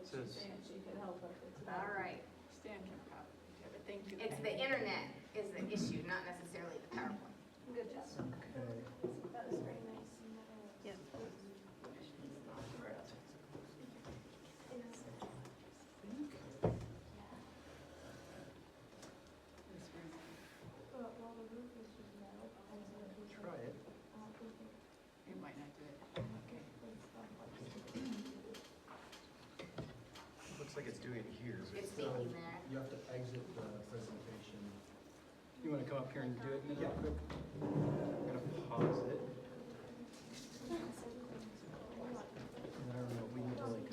she's saying she could help if it's about. All right. Stan can probably do it, thank you. It's the internet is the issue, not necessarily the PowerPoint. Good job. Okay. That was very nice. Yes. Well, the roof is just metal. Try it. It might not do it. Okay. Looks like it's doing it here. but It's still, thinking there. You have to exit the presentation. You want to come up here and do it Yeah. real quick? I'm going to pause it. And I don't know, we need to like.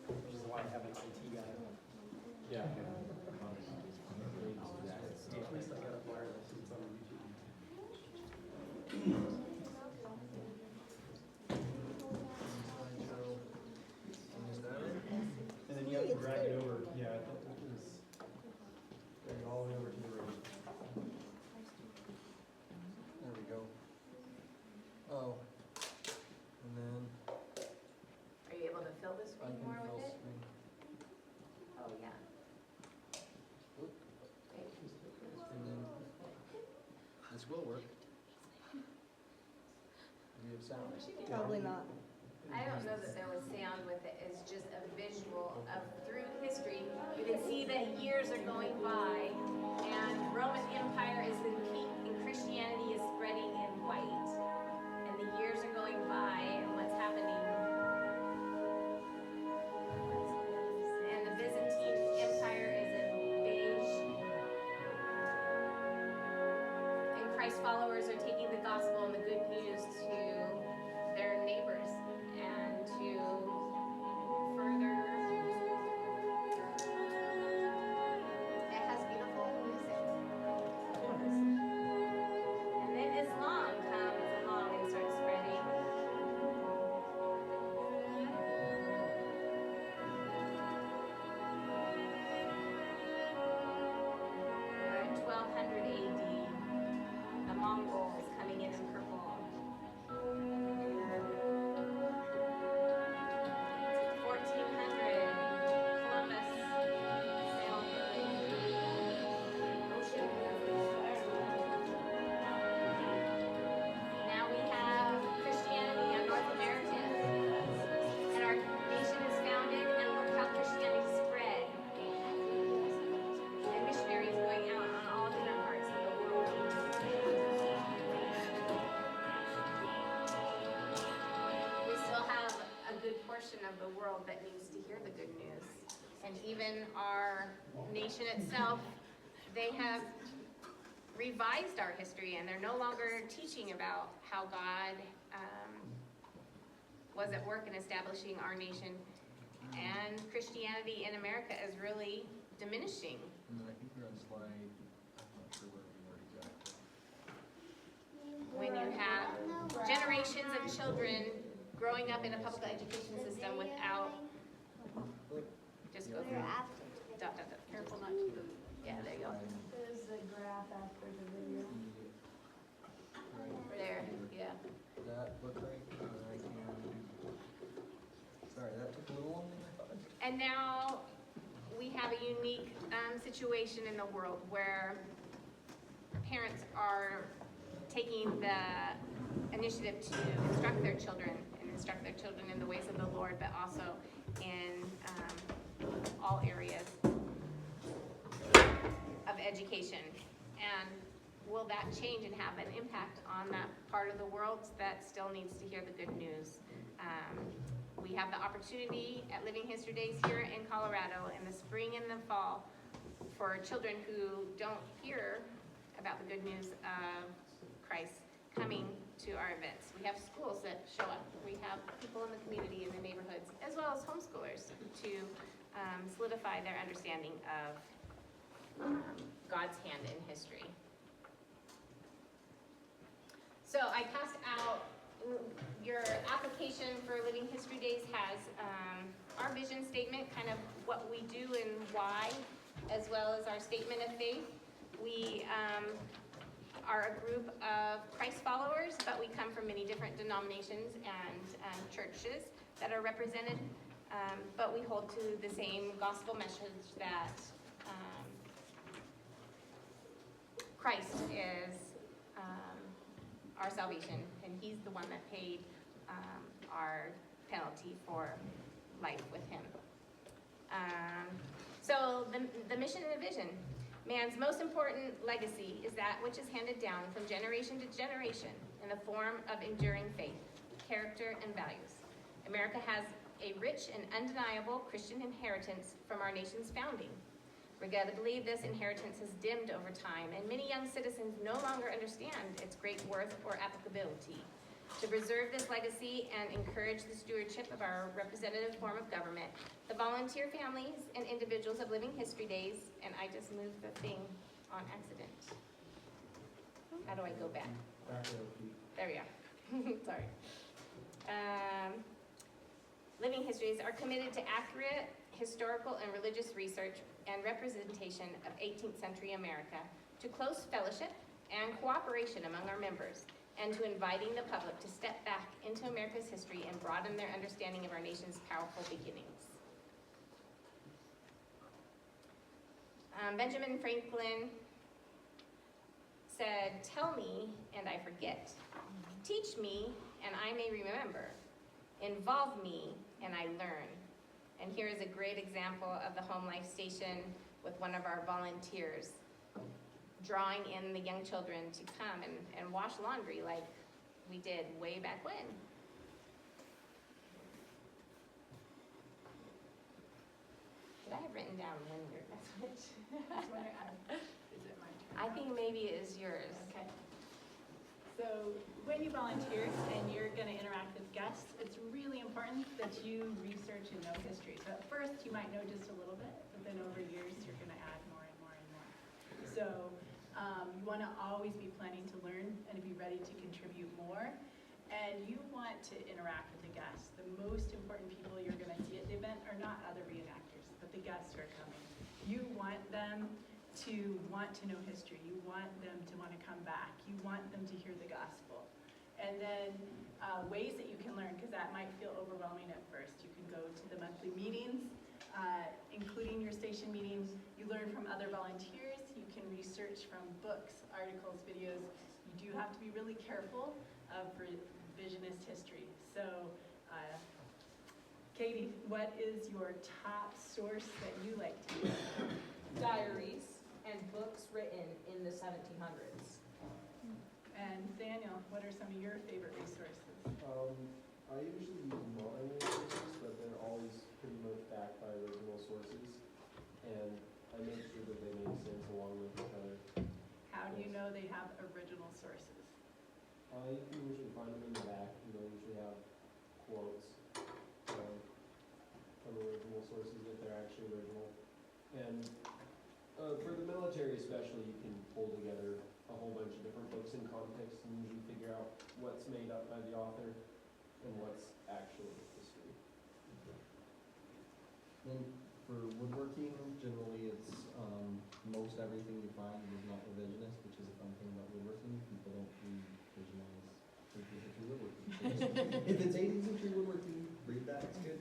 Which is why I have an IT guy. Yeah. At least I got it wireless. It's on YouTube. Slideshow. And is that it? And then you have to drag it over, yeah, it was, drag it all the way over to the right. There we go. Oh. And then Are you able to fill the I screen can more fill with it? screen. Oh, yeah. Oop. Okay. And then this will work. Do you have sound? Probably not. I don't know that there was sound with it. It's just a visual of through history. You can see that years are going by, and Roman Empire is in pink, and Christianity is spreading in white. And the years are going by, and what's happening? And the Byzantine Empire is in beige. And Christ followers are taking the gospel and the good news to their neighbors and to further. It has beautiful music. And then Islam comes along and starts spreading. We're at 1200 AD. The Mongols coming in purple. 1400, Columbus sailed the ocean. Now we have Christianity in North America, and our nation is founded, and look how Christianity spread. And missionaries going out on all different parts of the world. We still have a good portion of the world that needs to hear the good news. And even our nation itself, they have revised our history, and they're no longer teaching about how God was at work in establishing our nation. And Christianity in America is really diminishing. And then I think we're on slide, I'm not sure where we were exactly. When you have generations of children growing up in a public education system without, just go through. Dot, dot, dot. Careful not to move. Yeah, there you go. There's a graph after the video. Right. There, yeah. That look right? And then I can, sorry, that took a little longer than I thought. And now we have a unique situation in the world where parents are taking the initiative to instruct their children in the ways of the Lord, but also in all areas of education. And will that change and have an impact on that part of the world that still needs to hear the good news? We have the opportunity at Living History Days here in Colorado in the spring and the fall for children who don't hear about the good news of Christ coming to our events. We have schools that show up. We have people in the community, in the neighborhoods, as well as homeschoolers to solidify their understanding of God's hand in history. So I passed out, your application for Living History Days has our vision statement, kind of what we do and why, as well as our statement of faith. We are a group of Christ followers, but we come from many different denominations and churches that are represented, but we hold to the same gospel message that Christ is our salvation, and he's the one that paid our penalty for life with him. So the mission and the vision. Man's most important legacy is that which is handed down from generation to generation in the form of enduring faith, character, and values. America has a rich and undeniable Christian inheritance from our nation's founding. Regrettably, this inheritance has dimmed over time, and many young citizens no longer understand its great worth or applicability. To preserve this legacy and encourage the stewardship of our representative form of government, the volunteer families and individuals of Living History Days, and I just moved the thing on accident. How do I go back? Back to the feet. There we are. Sorry. Living Histories are committed to accurate historical and religious research and representation of 18th century America, to close fellowship and cooperation among our members, and to inviting the public to step back into America's history and broaden their understanding of our nation's powerful beginnings. Benjamin Franklin said, "Tell me, and I forget. Teach me, and I may remember. Involve me, and I learn." And here is a great example of the Home Life Station with one of our volunteers, drawing in the young children to come and wash laundry like we did way back when. Did I have written down when your message? Is it my turn? I think maybe it is yours. Okay. So when you volunteer and you're going to interact with guests, it's really important that you research and know history. So at first you might know just a little bit, but then over years you're going to add more and more and more. So you want to always be planning to learn and to be ready to contribute more. And you want to interact with the guests. The most important people you're going to see at the event are not other reenactors, but the guests who are coming. You want them to want to know history. You want them to want to come back. You want them to hear the gospel. And then ways that you can learn, because that might feel overwhelming at first. You can go to the monthly meetings, including your station meetings. You learn from other volunteers. You can research from books, articles, videos. You do have to be really careful of revisionist history. So, Katie, what is your top source that you like to use? Diaries and books written in the 1700s. And Daniel, what are some of your favorite resources? I usually use modern resources, but they're always pretty much backed by original sources, and I make sure that they make sense along with each other. How do you know they have original sources? You can usually find them in the back, usually have quotes from original sources that they're actually original. And for the military especially, you can pull together a whole bunch of different books in context and usually figure out what's made up by the author and what's actually history. And for woodworking, generally it's, most everything you find is not revisionist, which is a fun thing about woodworking. People don't revisionize 18th century woodworking. If it's 18th century woodworking, read that, it's good.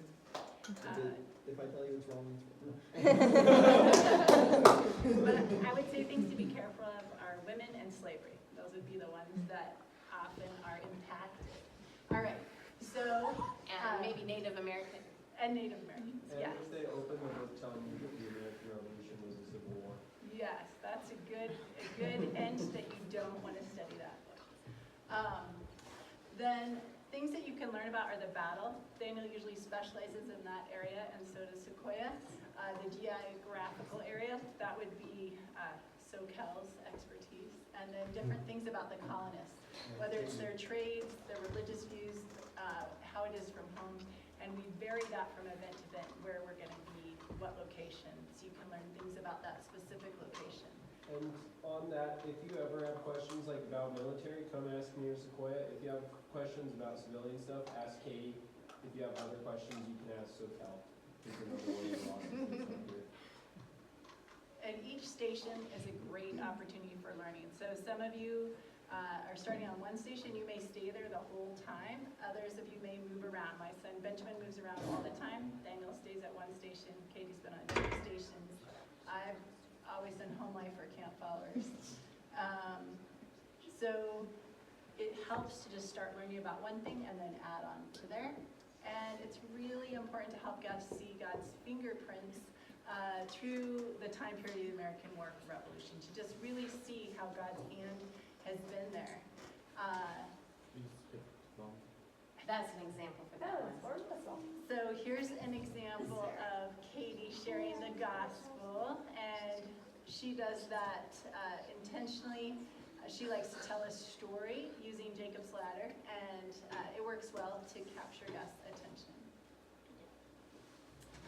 If I tell you it's wrong, it's wrong. But I would say things to be careful of are women and slavery. Those would be the ones that often are impacted. All right, so, And maybe Native American. and Native Americans, And yes. if they open the book telling you that the American Revolution was a civil war. Yes, that's a good hint that you don't want to study that book. Then things that you can learn about are the battle. Daniel usually specializes in that area, and so does Sequoia. The geographical area, that would be SoCal's expertise. And then different things about the colonists, whether it's their trades, their religious views, how it is from home. And we vary that from event to event, where we're going to be, what location, so you can learn things about that specific location. And on that, if you ever have questions like about military, come ask me or Sequoia. If you have questions about civilian stuff, ask Katie. If you have other questions, you can ask SoCal. He's another one of the officers up here. And each station is a great opportunity for learning. So some of you are starting on one station, you may stay there the whole time. Others of you may move around. My son Benjamin moves around all the time. Daniel stays at one station. Katie's been on different stations. I've always done home life or camp followers. So it helps to just start learning about one thing and then add on to there. And it's really important to help guys see God's fingerprints through the time period of the American War Revolution, to just really see how God's hand has been there. That's an example for that one. So here's an example of Katie sharing the gospel, and she does that intentionally. She likes to tell a story using Jacob's ladder, and it works well to capture Gus' attention.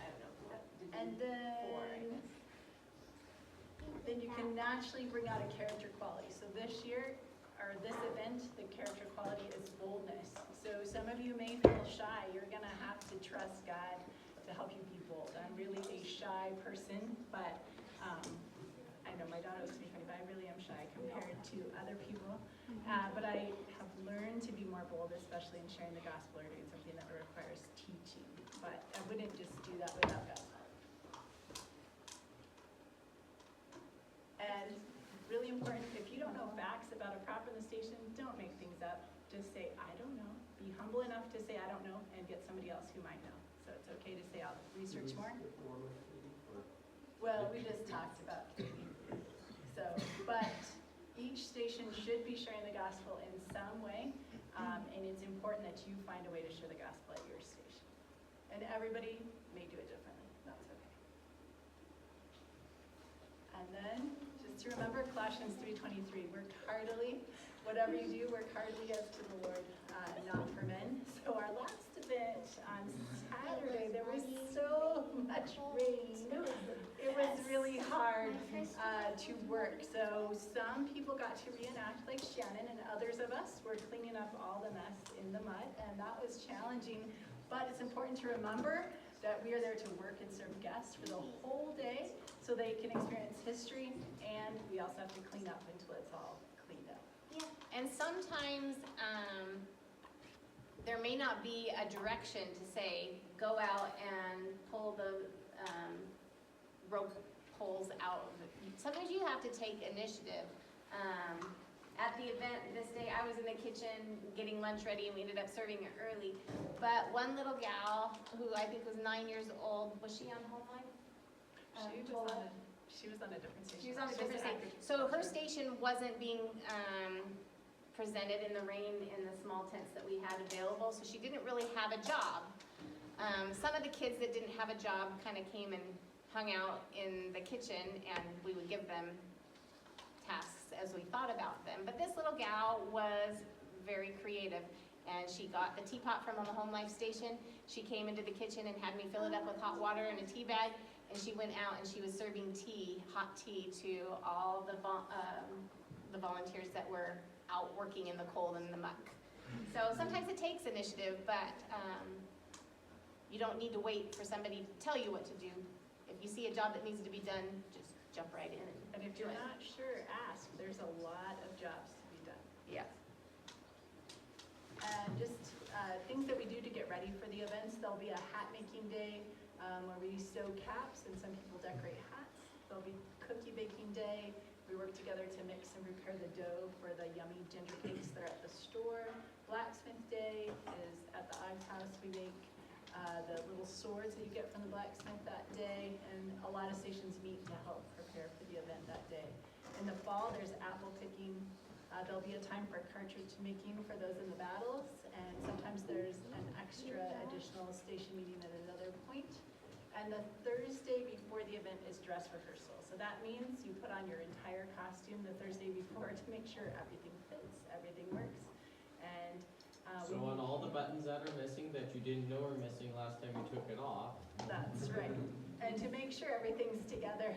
I don't know. What did And four, I then, guess. then you can naturally bring out a character quality. So this year, or this event, the character quality is boldness. So some of you may feel shy. You're gonna have to trust God to help you be bold. I'm really a shy person, but I know my daughter looks at me funny, but I really am shy compared to other people. But I have learned to be more bold, especially in sharing the gospel or doing something that requires teaching. But I wouldn't just do that without God's help. And really important, if you don't know facts about a prop in the station, don't make things up. Just say, I don't know. Be humble enough to say, I don't know, and get somebody else who might know. So it's okay to say, I'll research more. Well, we just talked about Katie. So, but each station should be sharing the gospel in some way, and it's important that you find a way to share the gospel at your station. And everybody may do it differently. That's okay. And then, just to remember Colossians 3:23, work heartily. Whatever you do, work heartily as to the Lord, not for men. So our last event on Saturday, there was so much rain. It was really hard to work. So some people got to reenact like Shannon, and others of us were cleaning up all the mess in the mud, and that was challenging. But it's important to remember that we are there to work and serve guests for the whole day so they can experience history, and we also have to clean up until it's all cleaned up. Yeah, and sometimes there may not be a direction to say, go out and pull the rope poles out. Sometimes you have to take initiative. At the event this day, I was in the kitchen getting lunch ready, and we ended up serving it early. But one little gal, who I think was 9 years old, was she on Home Life? She was on a different station. She was on a different station. So her station wasn't being presented in the rain in the small tents that we had available, so she didn't really have a job. Some of the kids that didn't have a job kind of came and hung out in the kitchen, and we would give them tasks as we thought about them. But this little gal was very creative, and she got the teapot from the Home Life station. She came into the kitchen and had me fill it up with hot water in a tea bag, and she went out and she was serving tea, hot tea, to all the volunteers that were out working in the cold and the muck. So sometimes it takes initiative, but you don't need to wait for somebody to tell you what to do. If you see a job that needs to be done, just jump right in And if you're not sure, ask. There's a lot of jobs to be done. Yeah. And just things that we do to get ready for the events. There'll be a hat making day where we sew caps and some people decorate hats. There'll be cookie baking day. We work together to mix and prepare the dough for the yummy ginger cakes that are at the store. Blacksmith day is at the Ives house. We make the little swords that you get from the blacksmith that day, and a lot of stations meet to help prepare for the event that day. In the fall, there's apple picking. There'll be a time for cartridge making for those in the battles, and sometimes there's an extra additional station meeting at another point. And the Thursday before the event is dress rehearsal. So that means you put on your entire costume the Thursday before to make sure everything fits, everything works. And So on all the buttons that are missing that you didn't know were missing last time you took it off. That's right. And to make sure everything's together.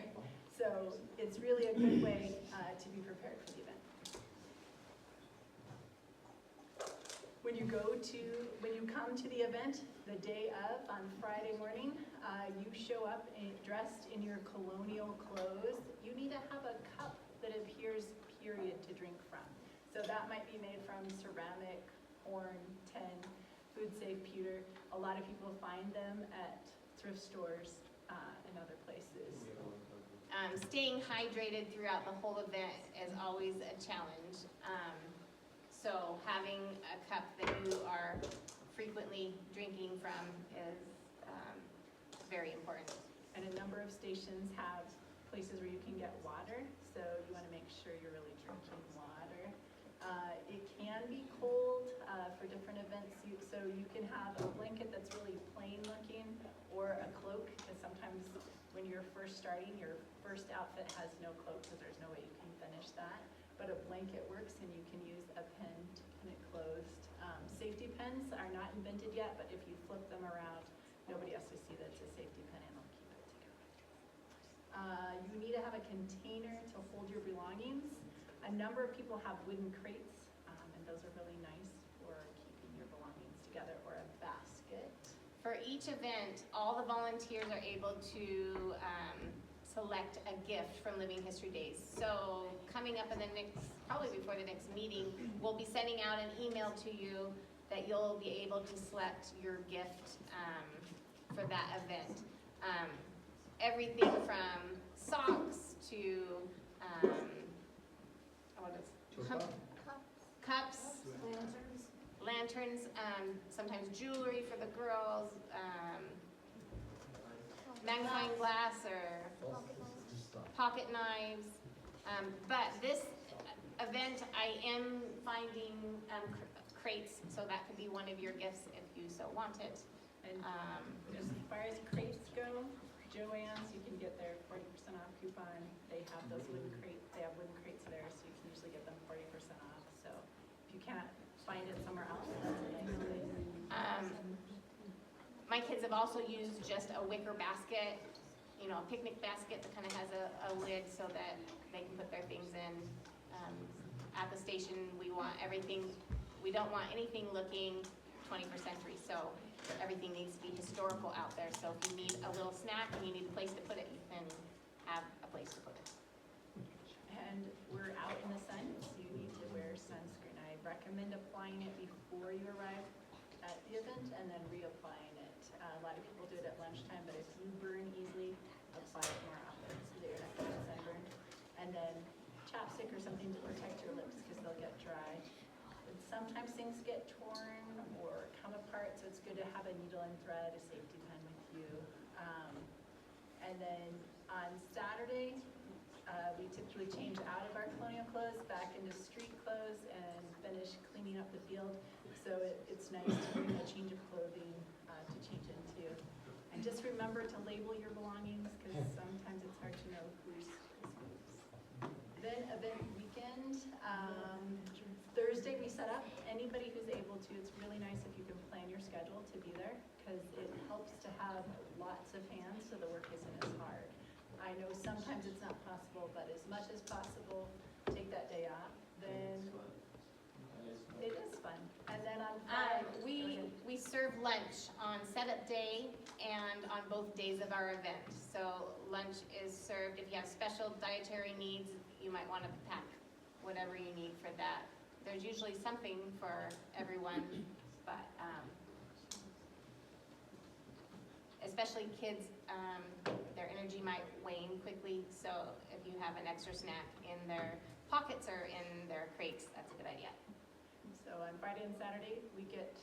So it's really a good way to be prepared for the event. When you come to the event, the day of, on Friday morning, you show up dressed in your colonial clothes. that might be made from ceramic, horn, tin, food safe pewter. A lot of people find them at thrift stores and other places. Staying hydrated throughout the whole event is always a challenge. So having a cup that you are frequently drinking from is very important. And a number of stations have places where you can get water, so you want to make sure you're really drinking water. It can be cold for different events, so you can have a blanket that's really plain looking or a cloak, because sometimes when you're first starting, your first outfit has no cloak because there's no way you can finish that. But a blanket works, and you can use a pin to pin it closed. Safety pins are not invented yet, but if you flip them around, nobody has to see that it's a safety pin, and they'll keep it together. You need to have a container to hold your belongings. A number of people have wooden crates, and those are really nice for keeping your belongings together, or a basket. For each event, all the volunteers are able to select a gift from Living History Days. So coming up in the next, probably before the next meeting, we'll be sending out an email to you that you'll be able to select your gift for that event. Everything from socks to cups, lanterns, sometimes jewelry for the girls, magnifying glass or pocket knives. But this event, I am finding crates, so that could be one of your gifts if you so want it. And as far as crates go, Joann's, you can get their 40% off coupon. They have those wooden crates, they have wooden crates there, so you can usually get them 40% off. So if you can't find it somewhere else, that's a nice place. My kids have also used just a wicker basket, you know, a picnic basket that kind of has a lid so that they can put their things in. At the station, we want everything, we don't want anything looking 21st century, so everything needs to be historical out there. So if you need a little snack and you need a place to put it, you can have a place to put it. And we're out in the sun, so you need to wear sunscreen. I recommend applying it before you arrive at the event and then reapplying it. A lot of people do it at lunchtime, but if you burn easily, apply it more often so that you're not getting sunburned. And then chapstick or something to protect your lips because they'll get dry. And sometimes things get torn or come apart, so it's good to have a needle and thread, a safety pin with you. And then on Saturday, we typically change out of our colonial clothes back into street clothes and finish cleaning up the field. So it's nice to bring a change of clothing to change into. And just remember to label your belongings because sometimes it's hard to know who's whose. Then event weekend. Thursday we set up. Anybody who's able to, it's really nice if you can plan your schedule to be there because it helps to have lots of hands so the work isn't as hard. I know sometimes it's not possible, but as much as possible, take that day off. Then it is fun. And then on Friday, We serve lunch on setup day and on both days of our event. So lunch is served. If you have special dietary needs, you might want to pack whatever you need for that. There's usually something for everyone, but especially kids, their energy might wane quickly. So if you have an extra snack in their pockets or in their crates, that's a good idea. so on Friday and Saturday, we get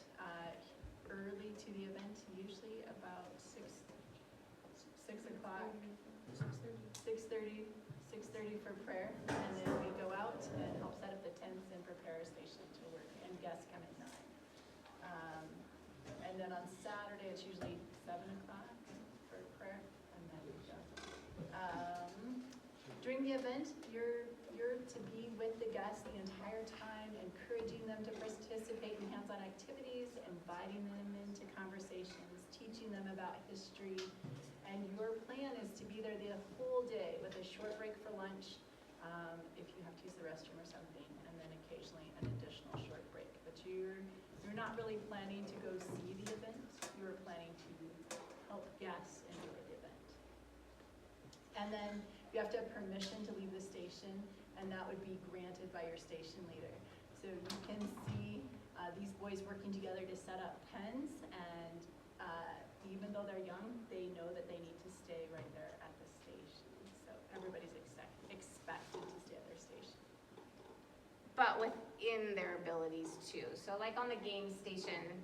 early to the event, usually about 6 o'clock. 6:30 for prayer, and then we go out and help set up the tents and prepare a station to work, and guests come at 9. And then on Saturday, it's usually 7 o'clock for prayer, and then we go. During the event, you're to be with the guests the entire time, encouraging them to participate in hands-on activities, inviting them into conversations, teaching them about history. And your plan is to be there the whole day with a short break for lunch, if you have to use the restroom or something, and then occasionally an additional short break. But you're not really planning to go see the event. You're planning to help guests enjoy the event. And then you have to have permission to leave the station, and that would be granted by your station leader. So you can see these boys working together to set up pens, and even though they're young, they know that they need to stay right there at the station. So everybody's expected to stay at their station. But within their abilities too. So like on the game station,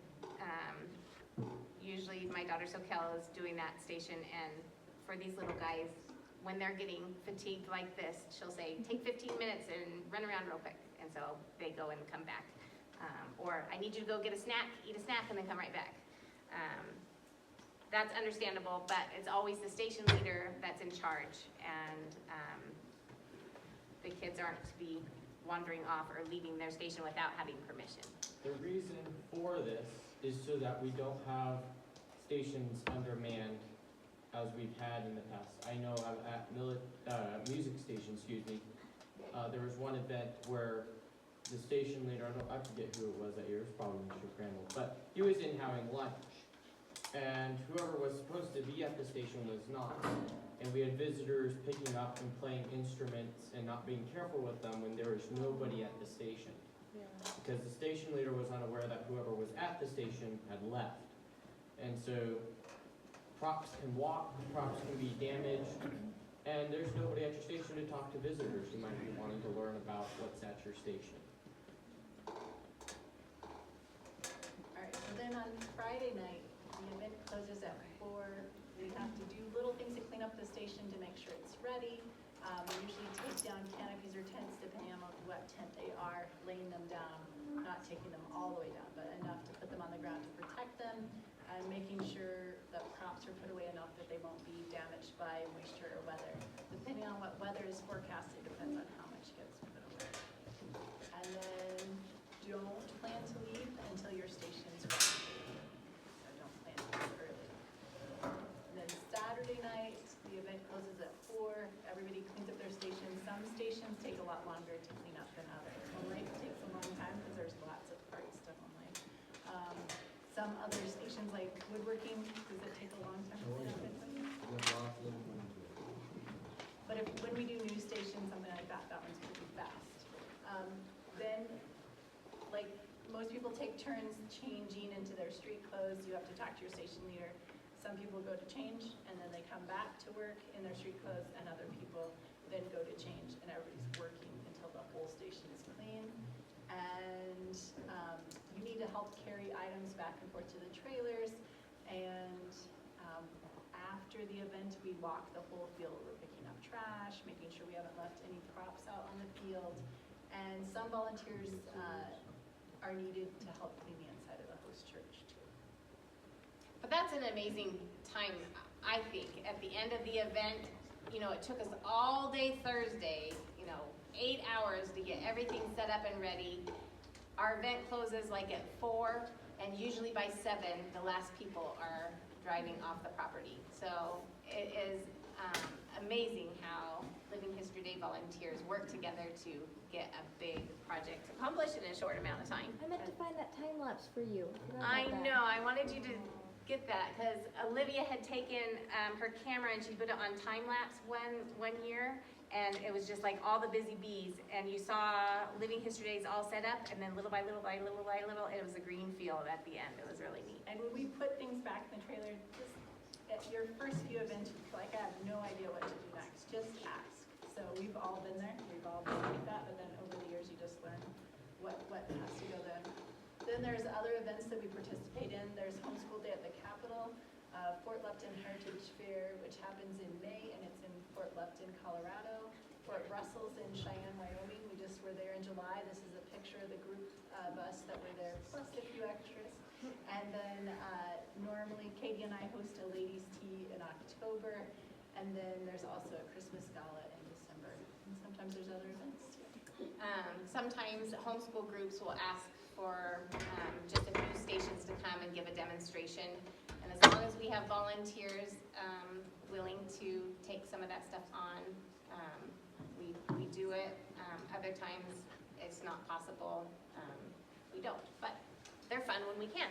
usually my daughter Sokel is doing that station, and for these little guys, when they're getting fatigued like this, she'll say, take 15 minutes and run around real quick. And so they go and come back. Or I need you to go get a snack, eat a snack, and then come right back. That's understandable, but it's always the station leader that's in charge, and the kids aren't to be wandering off or leaving their station without having permission. The reason for this is so that we don't have stations undermanned as we've had in the past. I know at music station, there was one event where the station leader, I forget who it was that year, it was probably Mr. Crandall, but he was in having lunch, and whoever was supposed to be at the station was not. And we had visitors picking up and playing instruments and not being careful with them when there was nobody at the station. Because the station leader was unaware that whoever was at the station had left. And so props can walk, props can be damaged, and there's nobody at your station to talk to visitors who might be wanting to learn about what's at your station. All right, so then on Friday night, the event closes at 4. We have to do little things to clean up the station to make sure it's ready. We usually take down canopies or tents depending on what tent they are, laying them down, not taking them all the way down, but enough to put them on the ground to protect them, and making sure that props are put away enough that they won't be damaged by moisture or weather. Depending on what weather is forecasted, depends on how much gets put away. And then don't plan to leave until your station's ready. So don't plan to leave early. And then Saturday night, the event closes at 4. Everybody cleans up their station. Some stations take a lot longer to clean up than others. Home Life takes a long time because there's lots of parts to Home Life. Some other stations like woodworking, does it take a long time to clean up? But when we do news stations, something like that, that one's pretty fast. Then, like, most people take turns changing into their street clothes. You have to talk to your station leader. Some people go to change, and then they come back to work in their street clothes, and other people then go to change, and everybody's working until the whole station is clean. And you need to help carry items back and forth to the trailers, and after the event, we walk the whole field. We're picking up trash, making sure we haven't left any props out on the field, and some volunteers are needed to help clean the inside of the host church too. But that's an amazing time, I think. At the end of the event, you know, it took us all day Thursday, 8 hours to get everything set up and ready. Our event closes like at 4, and usually by 7, the last people are driving off the property. So it is amazing how Living History Day volunteers work together to get a big project accomplished in a short amount of time. I meant to find that time lapse for you. I know, I wanted you to get that, because Olivia had taken her camera and she put it on time lapse one year, and it was just like all the busy bees, and you saw Living History Days all set up, and then little by little by little by little, it was a green field at the end. It was really neat. And when we put things back in the trailer, just at your first few events, you feel like I have no idea what to do next. Just ask. So we've all been there. We've all been like that, but then over the years, you just learn what has to go then. Then there's other events that we participate in. There's Homeschool Day at the Capitol, Fort Lupton Heritage Fair, which happens in May, and it's in Fort Lupton, Colorado. Fort Russell's in Cheyenne, Wyoming. We just were there in July. This is a picture of the group of us that were there, plus a few extras. And then normally Katie and I host a ladies' tea in October, and then there's also a Christmas gala in December. And sometimes there's other events too. Sometimes homeschool groups will ask for just a few stations to come and give a demonstration. And as long as we have volunteers willing to take some of that stuff on, we do it. Other times it's not possible. We don't, but they're fun when we can.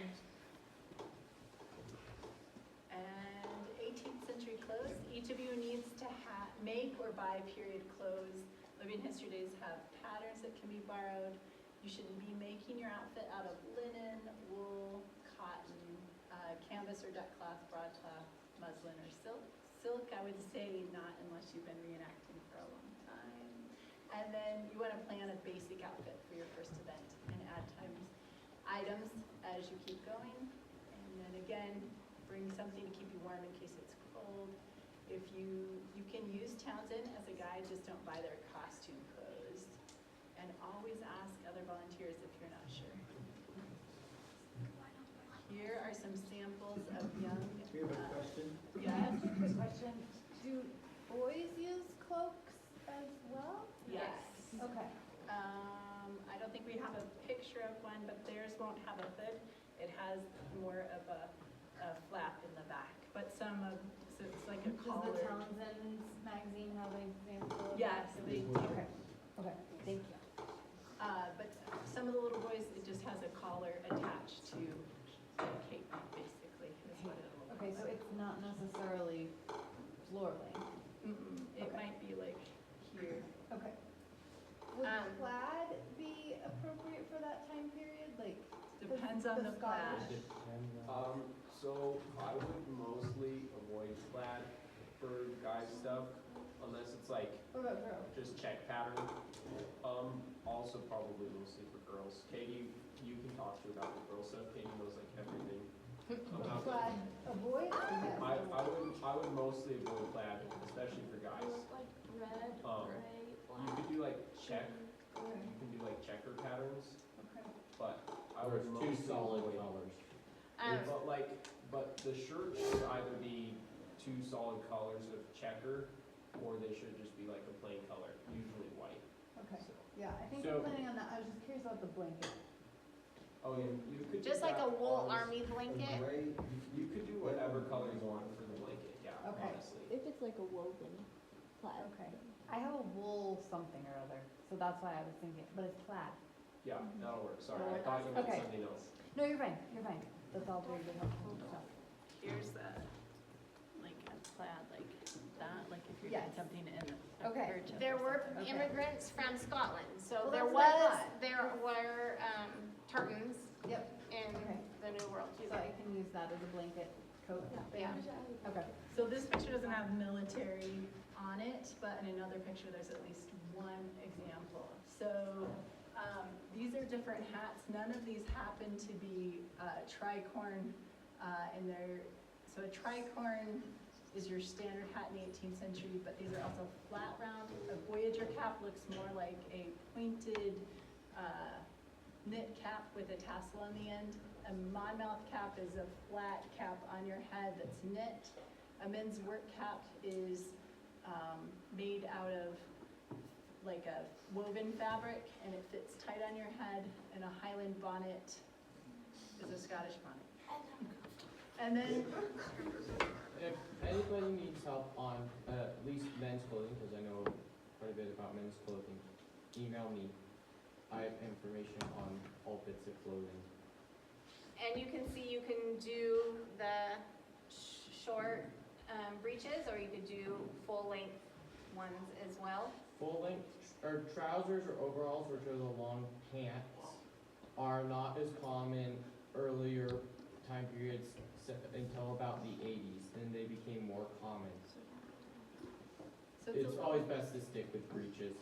And 18th century clothes. Each of you needs to make or buy period clothes. Living History Days have patterns that can be borrowed. You should be making your outfit out of linen, wool, cotton, canvas or duck cloth, broadcloth, muslin, or silk. Silk, I would say not unless you've been reenacting for a long time. And then you want to plan a basic outfit for your first event and add items as you keep going. And then again, bring something to keep you warm in case it's cold. If you can use Townsend as a guide, just don't buy their costume clothes. And always ask other volunteers if you're not sure. Here are some samples of young. We have a question. Yes. Question, do boys use cloaks as well? Yes. Okay. I don't think we have a picture of one, but theirs won't have a hood. It has more of a flap in the back, but so it's like a collar. Does the Townsend magazine have an example of Yes, that? they do. Okay, okay, thank you. But some of the little boys, it just has a collar attached to a cape, basically, is what it'll look Okay, so like. it's not necessarily floor length. It okay. might be like here. Okay. Would Um, plaid be appropriate for that time period, like? Depends on the plaid. Scottish- So I would mostly avoid plaid for guy stuff, unless it's like What about girls? just check pattern. Also probably mostly for girls. Katie, you can talk to about the girl stuff. Katie knows like everything about Plaid avoid or yes? I would mostly avoid plaid, especially for guys. Like red, gray, You could do like you can do like checker patterns, Okay. but I Or would it's mostly two solid avoid. colors. But the shirt should either be two solid colors of checker, or they should just be like a plain color, usually white. Okay, So, yeah, I think So- we're planning on that. I was just curious about the blanket. oh yeah, you could do just like a that wool on- army A blanket. gray, You could do whatever color you want for the blanket. Yeah, Okay. honestly. If it's like a woven plaid. Okay. I have a wool something or other, so that's why I was thinking, but it's plaid. Yeah, that'll work. Sorry, I thought you meant Okay. something else. No, you're fine, you're fine. That's all very good helpful stuff. Here's like a plaid like that, like if you're Yes. doing something in a Okay. kerchief There or were something. Okay. immigrants from Scotland, so Well, there that's what I was, thought. there were tartans Yep, in Okay. the New World. so I can use that as a blanket coat. Yeah. Okay. So this picture doesn't have military on it, but in another picture, there's at least one example. So these are different hats. None of these happen to be tricorn in their, so a tricorn is your standard hat in the 18th century, but these are also flat round. A Voyager cap looks more like a pointed knit cap with a tassel on the end. A Monmouth cap is a flat cap on your head that's knit. A men's work cap is made out of like a woven fabric, and it fits tight on your head. And a Highland bonnet is a Scottish bonnet. And then, If anybody needs help on at least men's clothing, because I know quite a bit about men's clothing, email me. I have information on all bits of clothing. And you can see, you can do the short breeches, or you could do full-length ones as well. Full length, or trousers or overalls, which are the long pants, are not as common earlier time periods until about the 80s. Then they became more common. so It's always best to stick with breeches.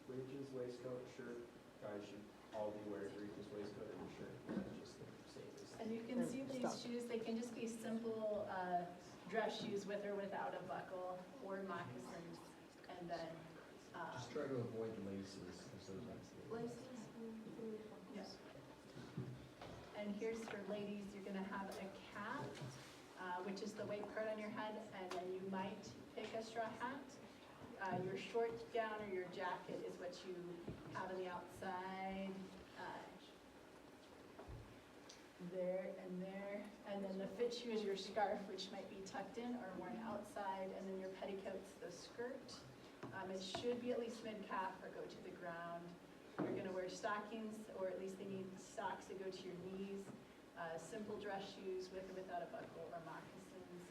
Breeches, waistcoat, shirt. Guys should all be wearing breeches, waistcoat, and a shirt. That's just the safest. and you can see these shoes, they can just be simple dress shoes with or without a buckle, or moccasins. And then, Just try to avoid laces, because those aren't. yes. And here's for ladies, you're gonna have a cap, which is the white part on your head, and then you might pick a straw hat. Your short gown or your jacket is what you have on the outside. There, and then the fit shoe is your scarf, which might be tucked in or worn outside, and then your petticoat's the skirt. It should be at least mid-calf or go to the ground. You're gonna wear stockings, or at least they need socks that go to your knees. Simple dress shoes with or without a buckle or moccasins.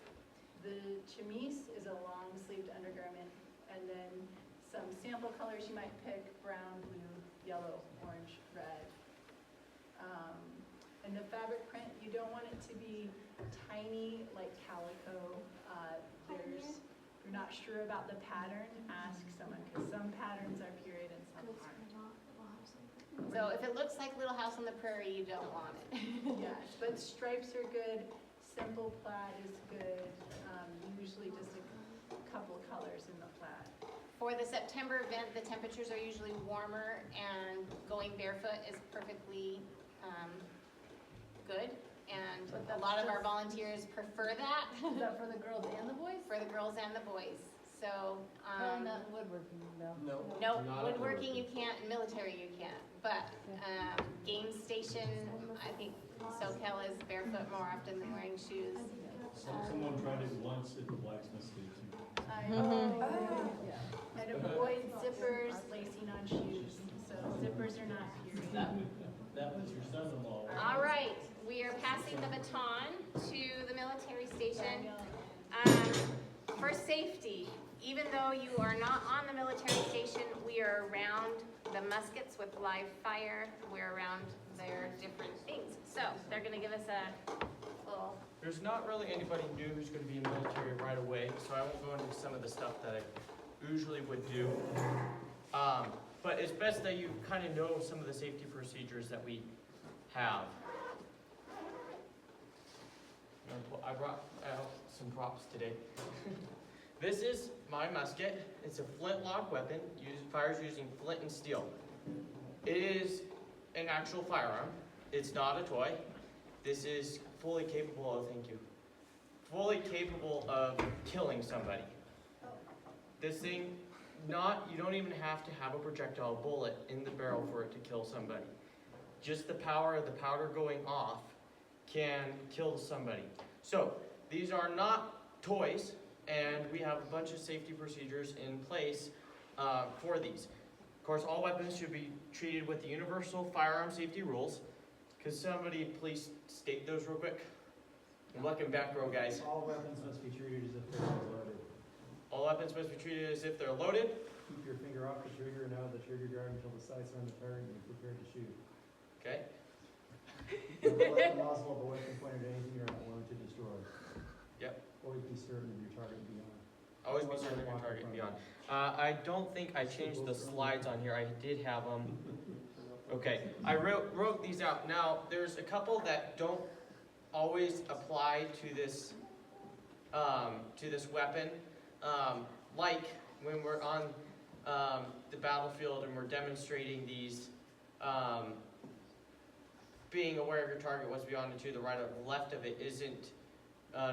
The chemise is a long-sleeved undergarment, and then some sample example colors, you might pick brown, blue, yellow, orange, red. And the fabric print, you don't want it to be tiny like calico. If you're not sure about the pattern, ask someone, because some patterns are period and some aren't. So if it looks like Little House on the Prairie, you don't want it. Yes, but stripes are good, simple plaid is good, usually just a couple colors in the plaid. For the September event, the temperatures are usually warmer, and going barefoot is perfectly good. And a lot of our volunteers prefer that. Is that for the girls and the boys? For the girls and the boys. So, Not woodworking, though. No. no, Not woodworking you can't, and military you can't. But game station, I think SoCal is barefoot more often than wearing shoes. Someone tried it once at the blacksmith station. I know. And avoid zippers, lacing on shoes, so zippers are not period. That was your son-in-law. All right, we are passing the baton to the military station. For safety, even though you are not on the military station, we are around the muskets with live fire. We're around their different things. So they're gonna give us a little, There's not really anybody new who's going to be in the military right away, so I won't go into some of the stuff that I usually would do. But it's best that you kind of know some of the safety procedures that we have. I brought out some props today. This is my musket. It's a flintlock weapon, fires using flint and steel. It is an actual firearm. It's not a toy. This is fully capable of, thank you, fully capable of killing somebody. This thing, you don't even have to have a projectile bullet in the barrel for it to kill somebody. Just the power of the powder going off can kill somebody. So, these are not toys, and we have a bunch of safety procedures in place for these. Of course, all weapons should be treated with the universal firearm safety rules. Could somebody please state those real quick? I'm looking back row, guys. All weapons must be treated as if they're loaded. All weapons must be treated as if they're loaded. Keep your finger off the trigger and out of the trigger guard until the sights are on the target and you're prepared to shoot. Okay. Never let the muzzle of the weapon pointed at anything you're not willing to destroy. Yep. Always be certain of your target beyond. Always be certain of your target beyond. I don't think I changed the slides on here. I did have them. Okay, I wrote these out. Now, there's a couple that don't always apply to this weapon. Like when we're on the battlefield and we're demonstrating these, being aware of your target, what's beyond it, to the right or left of it isn't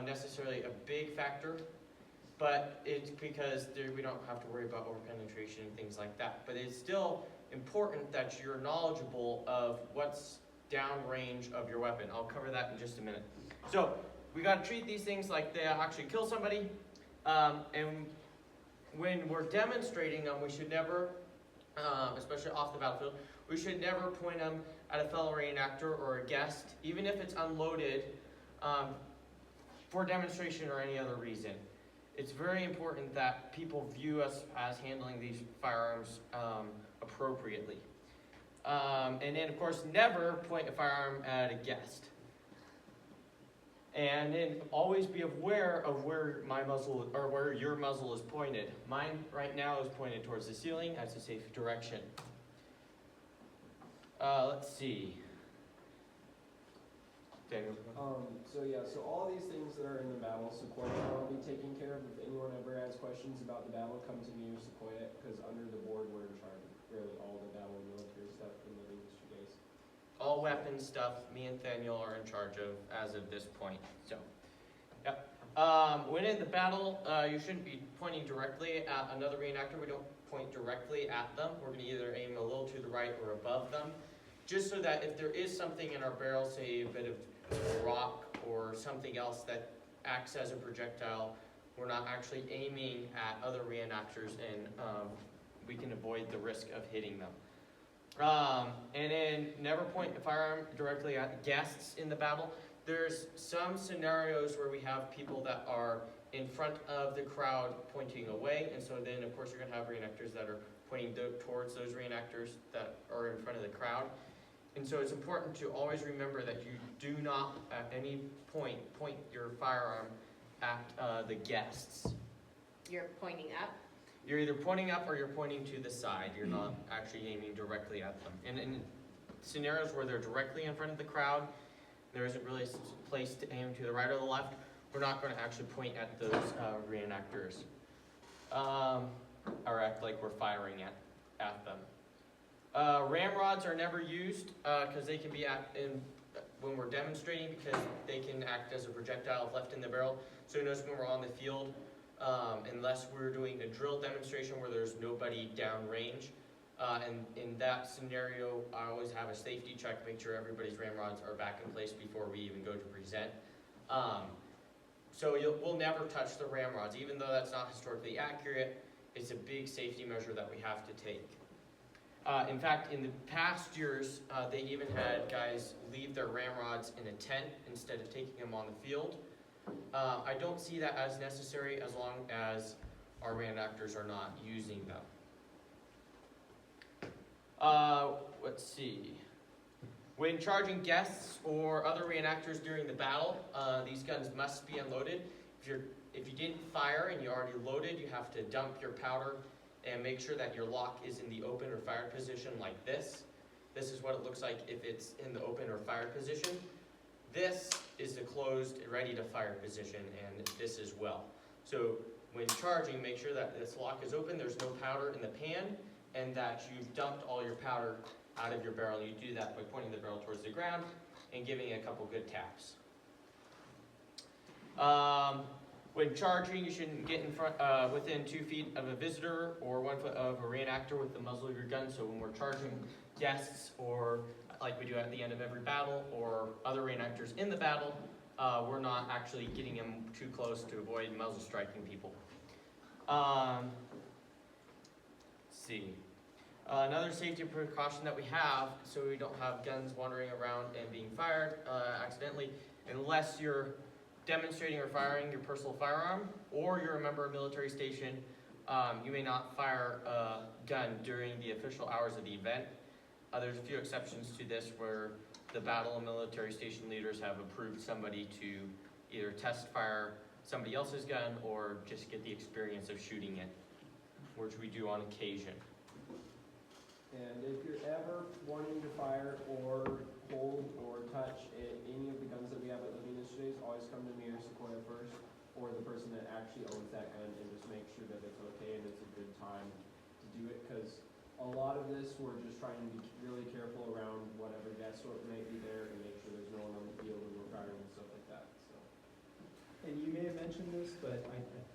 necessarily a big factor, but it's because we don't have to worry about over-penetration and things like that. But it's still important that you're knowledgeable of what's downrange of your weapon. I'll cover that in just a minute. So, we got to treat these things like they actually kill somebody, and when we're demonstrating them, we should never, especially off the battlefield, we should never point them at a fellow reenactor or a guest, even if it's unloaded, for demonstration or any other reason. It's very important that people view us as handling these firearms appropriately. And then, of course, never point a firearm at a guest. And then always be aware of where my muzzle, or where your muzzle is pointed. Mine right now is pointed towards the ceiling. That's a safe direction. Let's see. Daniel. So all these things that are in the battle, Sequoia will be taking care of. If anyone ever has questions about the battle, come to me or Sequoia, because under the board we're in charge of really all the battle and military stuff in the industry days. All weapons stuff, me and Daniel are in charge of as of this point. So, yep. When in the battle, you shouldn't be pointing directly at another reenactor. We don't point directly at them. We're going to either aim a little to the right or above them, just so that if there is something in our barrel, say a bit of rock or something else that acts as a projectile, we're not actually aiming at other reenactors, and we can avoid the risk of hitting them. And then never point a firearm directly at guests in the battle. There's some scenarios where we have people that are in front of the crowd pointing away, and so then of course you're gonna have reenactors that are pointing towards those reenactors that are in front of the crowd. And so it's important to always remember that you do not at any point your firearm at the guests. You're pointing up. You're either pointing up or you're pointing to the side. You're not actually aiming directly at them. And in scenarios where they're directly in front of the crowd, there isn't really a place to aim to the right or the left. We're not going to actually point at those reenactors or act like we're firing at them. Ramrods are never used because they can be when we're demonstrating, because they can act as a projectile if left in the barrel. So notice when we're on the field, unless we're doing a drill demonstration where there's nobody downrange, and in that scenario, I always have a safety check, make sure everybody's ramrods are back in place before we even go to present. So we'll never touch the ramrods, even though that's not historically accurate. It's a big safety measure that we have to take. In fact, in the past years, they even had guys leave their ramrods in a tent instead of taking them on the field. I don't see that as necessary as long as our reenactors are not using them. Let's see. When charging guests or other reenactors during the battle, these guns must be unloaded. If you didn't fire and you already loaded, you have to dump your powder and make sure that your lock is in the open or fired position like this. This is what it looks like if it's in the open or fired position. This is the closed, ready to fire position, and this as well. So when charging, make sure that this lock is open, there's no powder in the pan, and that you've dumped all your powder out of your barrel. You do that by pointing the barrel towards the ground and giving it a couple good taps. When charging, you shouldn't get in front, within 2 feet of a visitor or 1 foot of a reenactor with the muzzle of your gun. So when we're charging guests, or like we do at the end of every battle, or other reenactors in the battle, we're not actually getting them too close to avoid muzzle striking people. Let's see. Another safety precaution that we have, so we don't have guns wandering around and being fired accidentally, unless you're demonstrating or firing your personal firearm, or you're a member of a military station, you may not fire a gun during the official hours of the event. There's a few exceptions to this where the battle and military station leaders have approved somebody to either test fire somebody else's gun or just get the experience of shooting it, which we do on occasion. And if you're ever wanting to fire or hold or touch any of the guns that we have at Living History, always come to me or Sequoia first, or the person that actually owns that gun, and just make sure that it's okay and it's a good time to do it, because a lot of this, we're just trying to be really careful around whatever guest sort may be there and make sure there's no one on the field when we're firing and stuff like that, so. And you may have mentioned this, but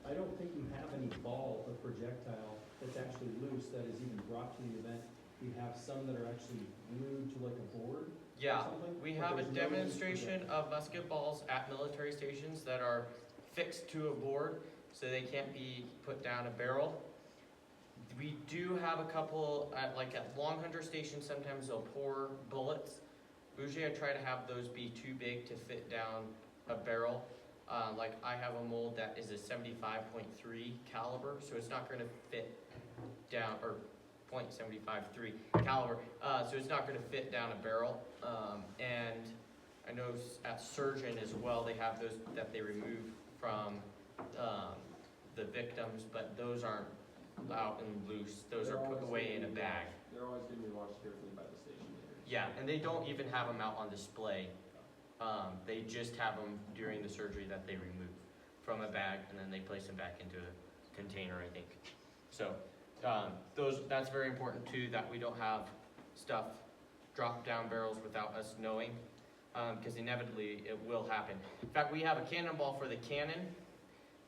I don't think you have any ball or projectile that's actually loose that is even brought to the event. You have some that are actually glued to like a board. Yeah, something? we Or have a there's no demonstration of musket balls at military stations that are fixed to a board, so they can't be put down a barrel. We do have a couple at Long Hunter Station. Sometimes they'll pour bullets. Usually I try to have those be too big to fit down a barrel. Like I have a mold that is a 75.3 caliber, so it's not going to fit down, or .753 caliber, so it's not going to fit down a barrel. And I know at Surgeon as well, they have those that they remove from the victims, but those aren't out and loose. Those are put away in a bag. They're always going to be watched carefully by the station leaders. Yeah, and they don't even have them out on display. They just have them during the surgery that they remove from a bag, and then they place them back into a container, I think. So that's very important too, that we don't have stuff drop down barrels without us knowing, because inevitably it will happen. In fact, we have a cannonball for the cannon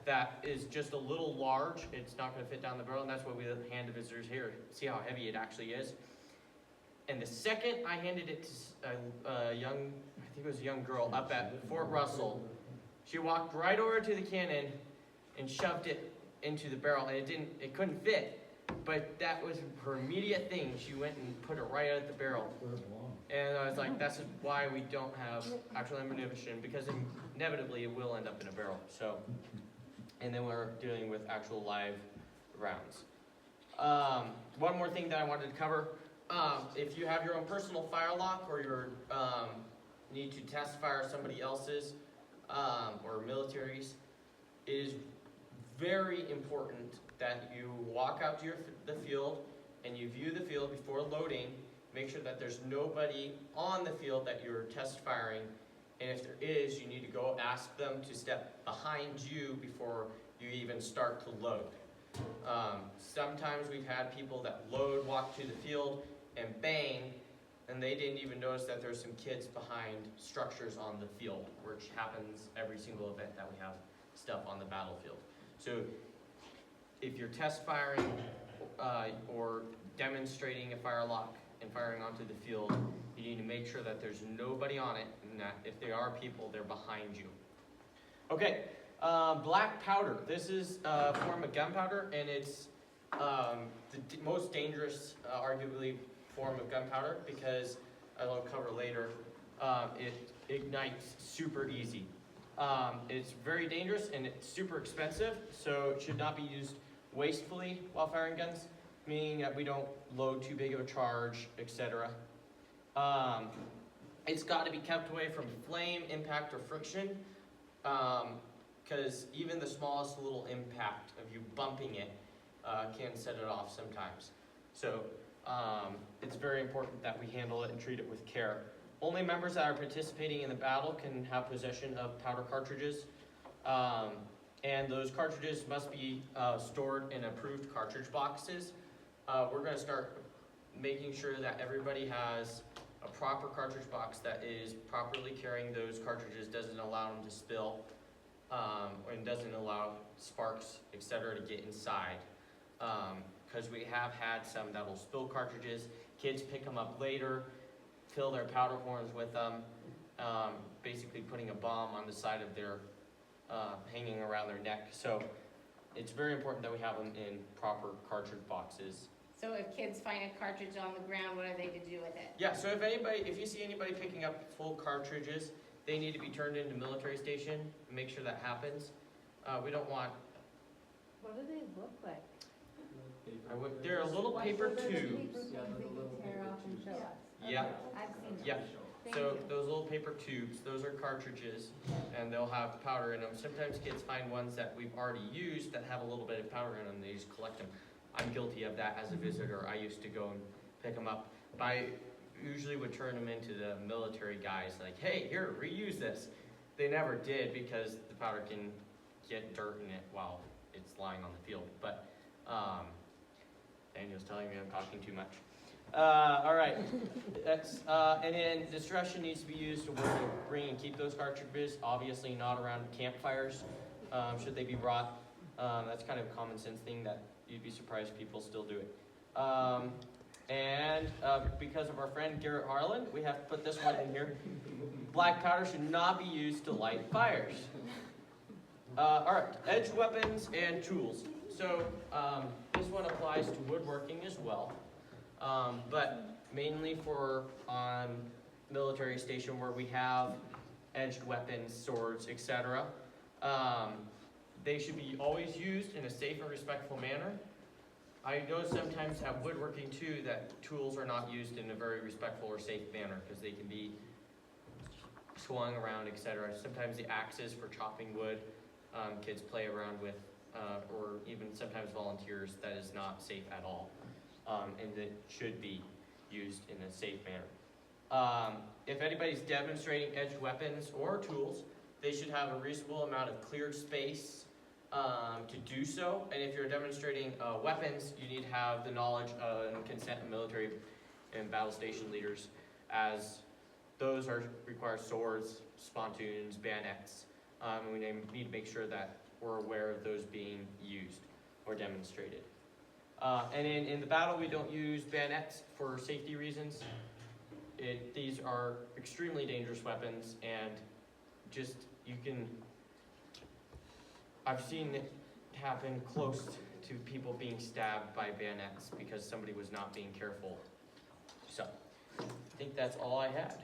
that is just a little large. It's not going to fit down the barrel, and that's what we hand to visitors here. See how heavy it actually is. And the second I handed it to a young, I think it was a young girl up at Fort Russell, she walked right over to the cannon and shoved it into the barrel, and it couldn't fit. But that was her immediate thing. She went and put it right at the barrel. And I was like, that's why we don't have actual ammunition, because inevitably it will end up in a barrel. So and then we're dealing with actual live rounds. One more thing that I wanted to cover, if you have your own personal fire lock or you need to test fire somebody else's or military's, it is very important that you walk out to the field and you view the field before loading. Make sure that there's nobody on the field that you're test firing, and if there is, you need to go ask them to step behind you before you even start to load. Sometimes we've had people that load, walk to the field, and bang, and they didn't even notice that there's some kids behind structures on the field, which happens every single event that we have stuff on the battlefield. So if you're test firing or demonstrating a fire lock and firing onto the field, you need to make sure that there's nobody on it, and that if there are people, they're behind you. Okay, black powder. This is a form of gunpowder, and it's the most dangerous, arguably, form of gunpowder because, as I'll cover later, it ignites super easy. It's very dangerous and it's super expensive, so it should not be used wastefully while firing guns, meaning that we don't load too big of a charge, etc. It's got to be kept away from flame, impact, or friction, because even the smallest little impact of you bumping it can set it off sometimes. So it's very important that we handle it and treat it with care. Only members that are participating in the battle can have possession of powder cartridges, and those cartridges must be stored in approved cartridge boxes. We're going to start making sure that everybody has a proper cartridge box that is properly carrying those cartridges, doesn't allow them to spill, and doesn't allow sparks, etc. to get inside. Because we have had some that will spill cartridges, kids pick them up later, fill their powder horns with them, basically putting a bomb on the side of their, hanging around their neck. So it's very important that we have them in proper cartridge boxes. So if kids find a cartridge on the ground, what are they to do with it? Yeah, so if you see anybody picking up full cartridges, they need to be turned into military station and make sure that happens. We don't want, What do they look like? they're little paper tubes. Paper things that you tear off and show us. Yeah, I've seen them. yeah. Thank So you. those little paper tubes, those are cartridges, and they'll have powder in them. Sometimes kids find ones that we've already used that have a little bit of powder in them, they just collect them. I'm guilty of that as a visitor. I used to go and pick them up. But I usually would turn them into the military guys, like, hey, here, reuse this. They never did because the powder can get dirt in it while it's lying on the field. But Daniel's telling me I'm talking too much. All right, that's and then discretion needs to be used to where to bring and keep those cartridges. Obviously, not around campfires. Should they be brought? That's kind of a common sense thing that you'd be surprised people still do it. And because of our friend Garrett Harlan, we have to put this one in here. Black powder should not be used to light fires. All right, edged weapons and tools. So this one applies to woodworking as well. But mainly for military station where we have edged weapons, swords, etc. They should be always used in a safe and respectful manner. I know sometimes at woodworking too that tools are not used in a very respectful or safe manner because they can be swung around, etc. Sometimes the axes for chopping wood, kids play around with, or even sometimes volunteers, that is not safe at all. And it should be used in a safe manner. If anybody's demonstrating edged weapons or tools, they should have a reasonable amount of cleared space to do so. And if you're demonstrating weapons, you need to have the knowledge and consent of military and battle station leaders, as those require swords, spontoons, bayonets. And we need to make sure that we're aware of those being used or demonstrated. And in the battle, we don't use bayonets for safety reasons. These are extremely dangerous weapons, and just, I've seen it happen close to people being stabbed by bayonets because somebody was not being careful. So, I think that's all I had.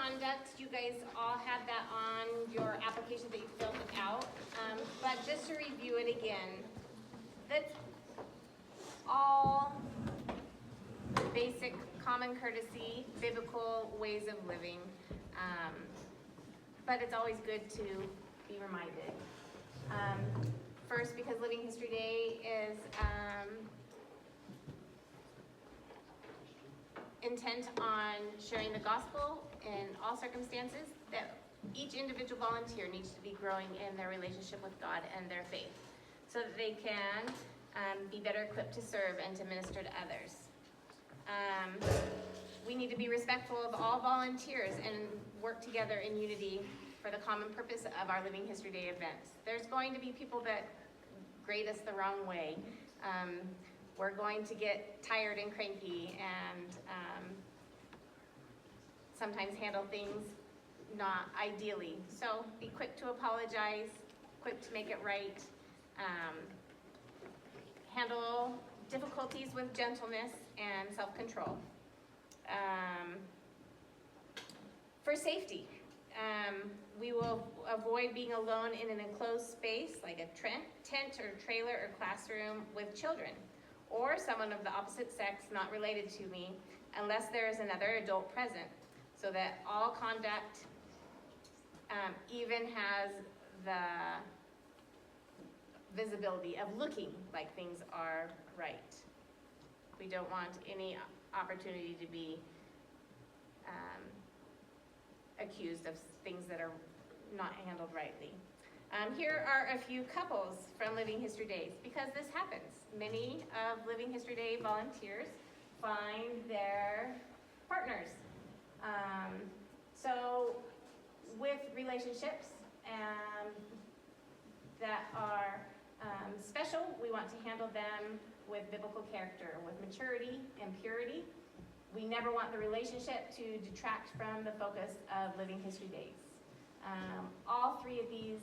conduct, you guys all had that on your application that you filled out. But just to review it again, that's all basic common courtesy, biblical ways of living. But it's always good to be reminded. First, because Living History Day is intent on sharing the gospel in all circumstances, that each individual volunteer needs to be growing in their relationship with God and their faith, so that they can be better equipped to serve and to minister to others. We need to be respectful of all volunteers and work together in unity for the common purpose of our Living History Day events. There's going to be people that grade us the wrong way. We're going to get tired and cranky and sometimes handle things not ideally. So be quick to apologize, quick to make it right. Handle difficulties with gentleness and self-control. For safety, we will avoid being alone in an enclosed space like a tent or trailer or classroom with children or someone of the opposite sex not related to me, unless there is another adult present, so that all conduct even has the visibility of looking like things are right. We don't want any opportunity to be accused of things that are not handled rightly. Here are a few couples from Living History Days, because this happens. Many of Living History Day volunteers find their partners. So with relationships that are special, we want to handle them with biblical character, with maturity and purity. We never want the relationship to detract from the focus of Living History Days. All three of these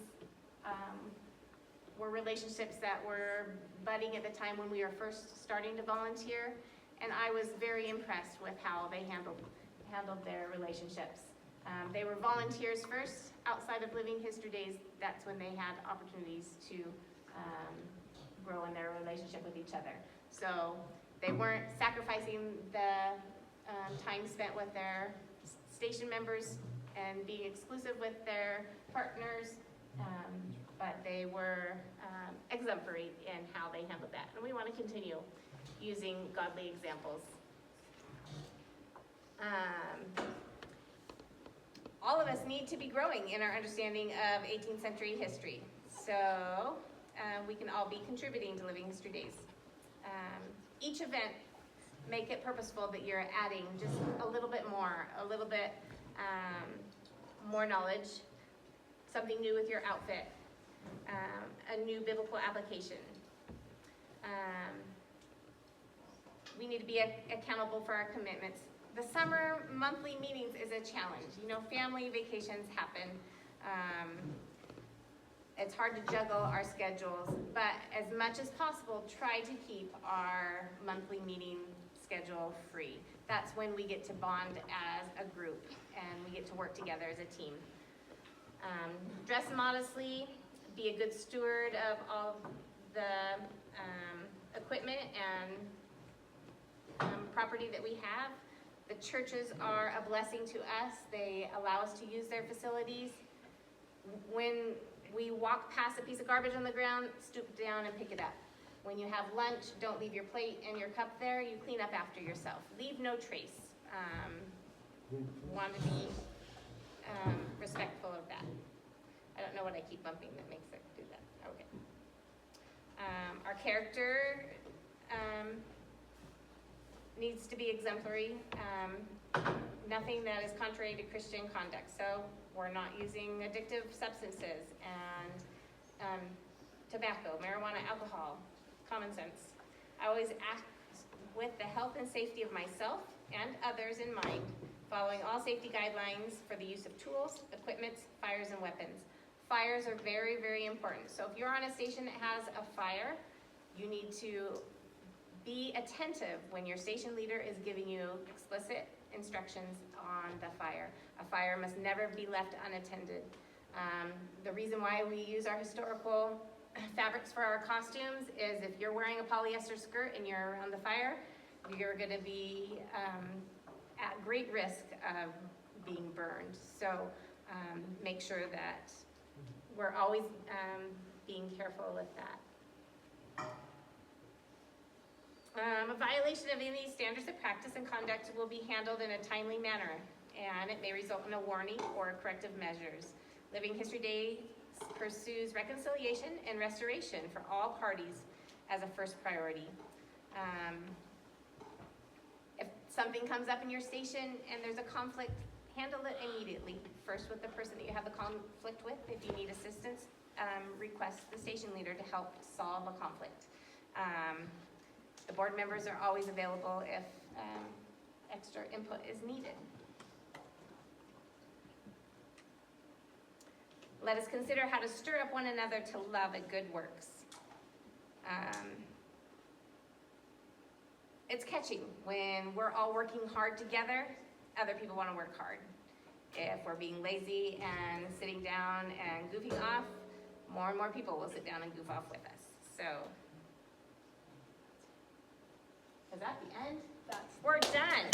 were relationships that were budding at the time when we were first starting to volunteer, and I was very impressed with how they handled their relationships. They were volunteers first. Outside of Living History Days, that's when they had opportunities to grow in their relationship with each other. So they weren't sacrificing the time spent with their station members and being exclusive with their partners, but they were exemplary in how they handled that. And we want to continue using godly examples. All of us need to be growing in our understanding of 18th century history. So we can all be contributing to Living History Days. Each event, make it purposeful that you're adding just a little bit more knowledge, something new with your outfit, a new biblical application. We need to be accountable for our commitments. The summer monthly meetings is a challenge. You know, family vacations happen. It's hard to juggle our schedules, but as much as possible, try to keep our monthly meeting schedule free. That's when we get to bond as a group and we get to work together as a team. Dress modestly, be a good steward of all the equipment and property that we have. The churches are a blessing to us. They allow us to use their facilities. When we walk past a piece of garbage on the ground, stoop down and pick it up. When you have lunch, don't leave your plate and your cup there. You clean up after yourself. Leave no trace. Want to be respectful of that. I don't know what I keep bumping that makes it do that. Okay. Our character needs to be exemplary. Nothing that is contrary to Christian conduct. So we're not using addictive substances and tobacco, marijuana, alcohol, common sense. I always act with the health and safety of myself and others in mind, following all safety guidelines for the use of tools, equipment, fires, and weapons. Fires are very, very important. So if you're on a station that has a fire, you need to Be attentive when your station leader is giving you explicit instructions on the fire. A fire must never be left unattended. The reason why we use our historical fabrics for our costumes is if you're wearing a polyester skirt and you're around the fire, you're gonna be at great risk of being burned. So make sure that we're always being careful with that. A violation of any standards of practice and conduct will be handled in a timely manner, and it may result in a warning or corrective measures. Living History Day pursues reconciliation and restoration for all parties as a first priority. If something comes up in your station and there's a conflict, handle it immediately. First with the person that you have the conflict with. If you need assistance, request the station leader to help solve a conflict. The board members are always available if extra input is needed. Let us consider how to stir up one another to love and good works. It's catching when we're all working hard together, other people want to work hard. If we're being lazy and sitting down and goofing off, more and more people will sit down and goof off with us. So, is that the end? We're done.